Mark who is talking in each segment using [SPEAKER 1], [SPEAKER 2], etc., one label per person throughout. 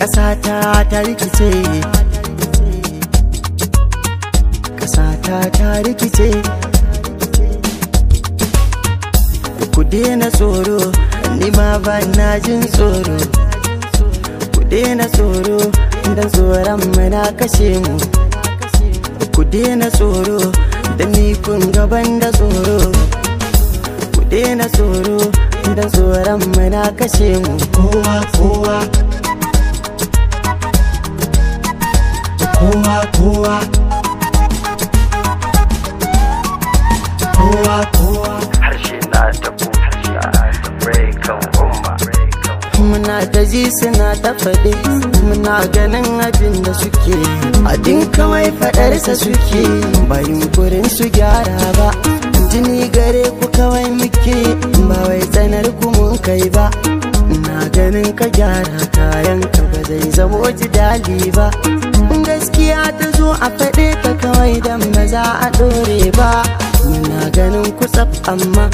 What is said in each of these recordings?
[SPEAKER 1] ƙasata ta rikice, ƙasata ta rikice. Ku daina tsoro, ni ma ba na jin tsoro. Ku daina tsoro, da tsoron mu na kashe mu. Ku daina tsoro, da ni kun gaban da tsoro. Ku daina tsoro, da tsoron mu na kashe mu. Kowa kowa, kowa kowa, kowa kowa.
[SPEAKER 2] Harshe na tabu, harshe na tabu kan umma.
[SPEAKER 1] Muna ta ji suna ta faɗi, muna ganin abin da suke, abin kawai faɗarsa suke, ba yunkurin su gyara ba. Jini gare ku kawai muke, ba wai tsanar ku mun kai ba. Na ganin ka gyara kayan ka ba zai zamo jidali ba. Gaskiya ta zo a faɗe ta kawai dan ba za a ɗore ba. Muna ganin ku tsaf amma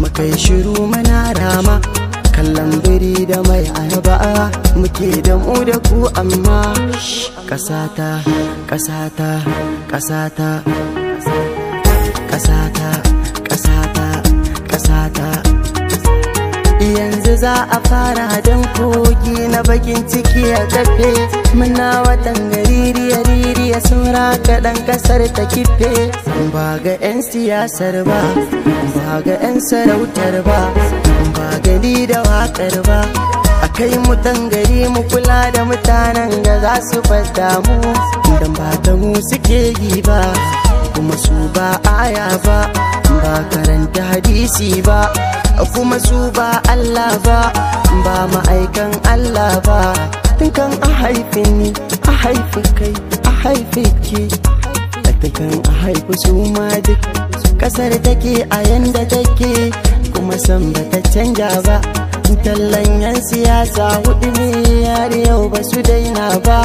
[SPEAKER 1] mukai shiru mana rama. Kallon biri da mai ayaba muke da mu da ku amma ƙasata, ƙasata, ƙasata, ƙasata, ƙasata, ƙasata. Yanzu za a fara don kogi na bakin ciki a kafe. Muna watan ririya saura kaɗan ƙasar ta kife. Ba ga 'yan siyasar ba, ba ga 'yan sarautar ba, ba gari da waƙar ba. A kai mu gari mu kula da mutanen da za su fada mu, dan ba ta mu suke yi ba, kuma su ba aya ba, ba karanta hadisi ba, kuma su ba Allah ba, ba ma'aikan Allah ba. Tun kan a haifi ni, a haifi kai, a haifi ke, tun kan a haifi su ma duk ƙasar take a yanda take, kuma san ba ta canja ba. Tallan 'yan siyasa hudu ne har yau ba su daina ba.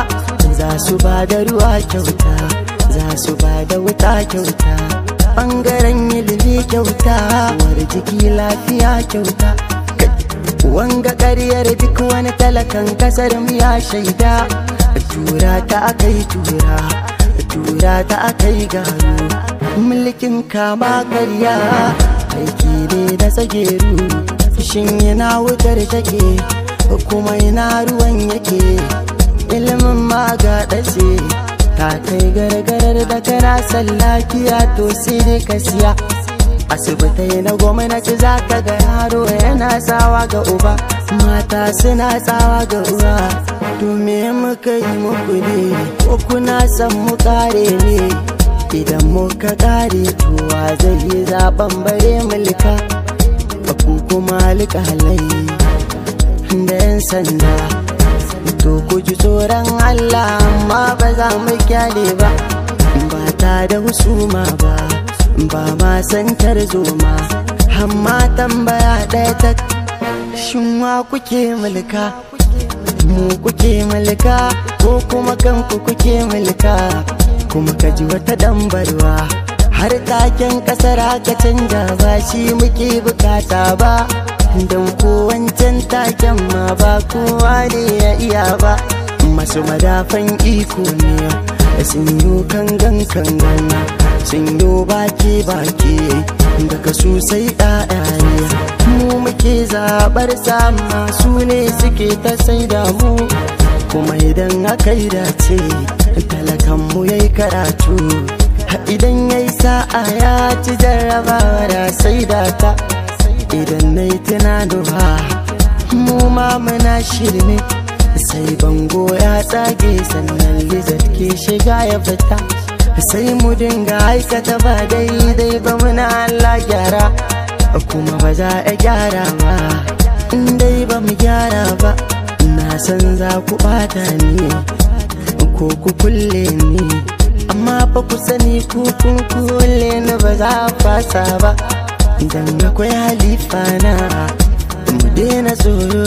[SPEAKER 1] Za su ba da ruwa kyauta, za su ba da wuta kyauta, ɓangaren ilimi kyauta, war jiki lafiya kyauta. Wanga ƙaryar duk wani talakan ƙasar mu ya shaida. Tura ta akai tura, tura ta akai gano. Mulkin kama karya aiki ne da tsageru. Shin yana wutar take kuma yana ruwan yake. Ilimin ma ga ɗace ta kai gargarar da kana san lafiya to sai dai ka siya. Asibitai na gwamnati za ka ga yaro yana tsawa ga uba, mata suna tsawa ga uwa. To me muka yi muku ne, ko kuna san mu kare ne? Idan muka kare to wa zai yi zaben bare mulka? Ku kuma alƙalai da 'yan sanda, to ku ji tsoron Allah amma ba za mu kyale ba. Ba ta da husuma ba, ba ma santar zoma, amma tambaya ɗaya ta, shin wa kuke mulka? Mu kuke mulka ko kuma kanku kuke mulka? Kuma ka ji wata dambarwa, har taken ƙasar aka canja, ba shi muke bukata ba. Don ko wancan taken ma ba kowa ne ya iya ba. Masu madafan iko ne sun yi kangan, sun yi baki daga su sai ɗaya ne. Mu muke zaɓar sama, su ne suke ta saida mu. Kuma idan aka yi dace talakanmu ya yi karatu, idan ya yi sa'a ya ci jarrabawa da sai data. Idan na yi tunanuwa mu ma muna shirme, sai bango ya tsage sannan lizard ke shiga ya fita. Sai mu dinga aikata ba daidai ba muna Allah gyara, kuma ba za a gyara ba in dai ba mu gyara ba. Na san za ku bata ni ko ku kulle ni, amma fa ku sani ku kun kulle ni ba za a fasa ba. Idan akwai halifa na mu daina tsoro,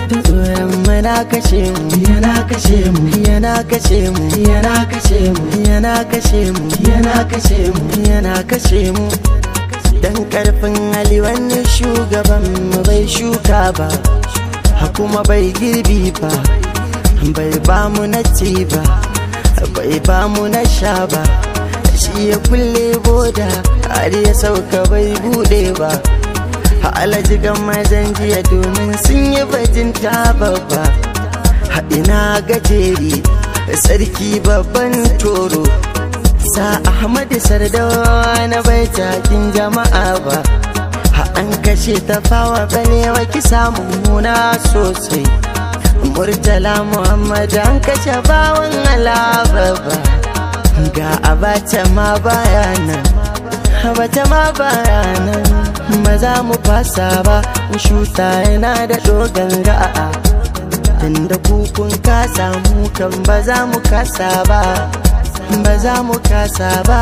[SPEAKER 1] da tsoron mana kashe mu, yana kashe mu, yana kashe mu, yana kashe mu, yana kashe mu, yana kashe mu, yana kashe mu. Dan karfin hali wani shugaban mu bai shuka ba, kuma bai girbi ba, bai ba mu na ci ba bai ba mu na sha ba, shi ya kulle boda har ya sauka bai bude ba. Alhaji Gammajan jiya domin sun yi bajinta babba, ina gajeri sarki babban toro, sa Ahmadu Sardawa na bai takin jama'a ba. An kashe Tafawa Balewa kisa mummuna sosai, Murtala Muhammad an kashe bawan Alababa. Ga Abacha ma baya nan, Abacha ma baya nan. Ba za mu fasa ba, shuta yana da dogon ga'a, tunda kukun kasa mu kan ba za mu kasa ba, ba za mu kasa ba,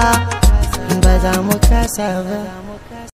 [SPEAKER 1] ba za mu kasa ba.